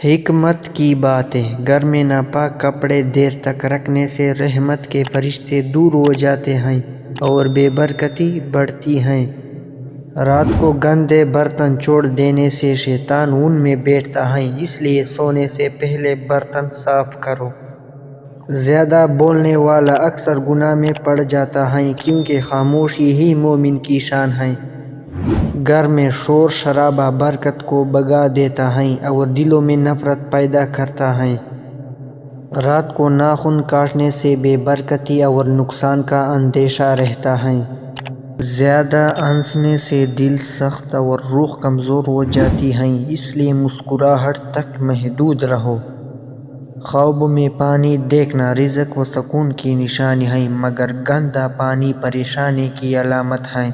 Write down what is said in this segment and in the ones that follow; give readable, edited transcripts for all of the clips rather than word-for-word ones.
حکمت کی باتیں۔ گھر میں ناپاک کپڑے دیر تک رکھنے سے رحمت کے فرشتے دور ہو جاتے ہیں اور بے برکتی بڑھتی ہے۔ رات کو گندے برتن چھوڑ دینے سے شیطان ان میں بیٹھتا ہے، اس لیے سونے سے پہلے برتن صاف کرو۔ زیادہ بولنے والا اکثر گناہ میں پڑ جاتا ہے، کیونکہ خاموشی ہی مومن کی شان ہے۔ گھر میں شور شرابہ برکت کو بھگا دیتا ہے اور دلوں میں نفرت پیدا کرتا ہے۔ رات کو ناخن کاٹنے سے بے برکتی اور نقصان کا اندیشہ رہتا ہے۔ زیادہ ہنسنے سے دل سخت اور روح کمزور ہو جاتی ہے، اس لیے مسکراہٹ تک محدود رہو۔ خواب میں پانی دیکھنا رزق و سکون کی نشانی ہے، مگر گندا پانی پریشانی کی علامت ہے۔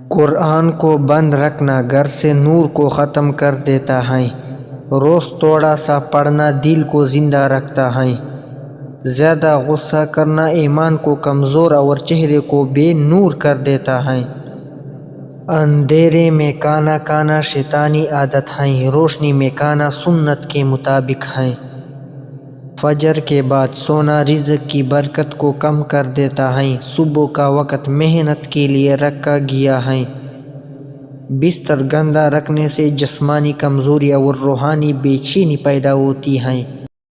قرآن کو بند رکھنا گھر سے نور کو ختم کر دیتا ہے۔ روز تھوڑا سا پڑھنا دل کو زندہ رکھتا ہے۔ زیادہ غصہ کرنا ایمان کو کمزور اور چہرے کو بے نور کر دیتا ہے۔ اندھیرے میں کھانا کھانا شیطانی عادت ہے، روشنی میں کھانا سنت کے مطابق ہے۔ فجر کے بعد سونا رزق کی برکت کو کم کر دیتا ہے۔ صبح کا وقت محنت کے لیے رکھا گیا ہے۔ بستر گندا رکھنے سے جسمانی کمزوری اور روحانی بے چینی پیدا ہوتی ہے۔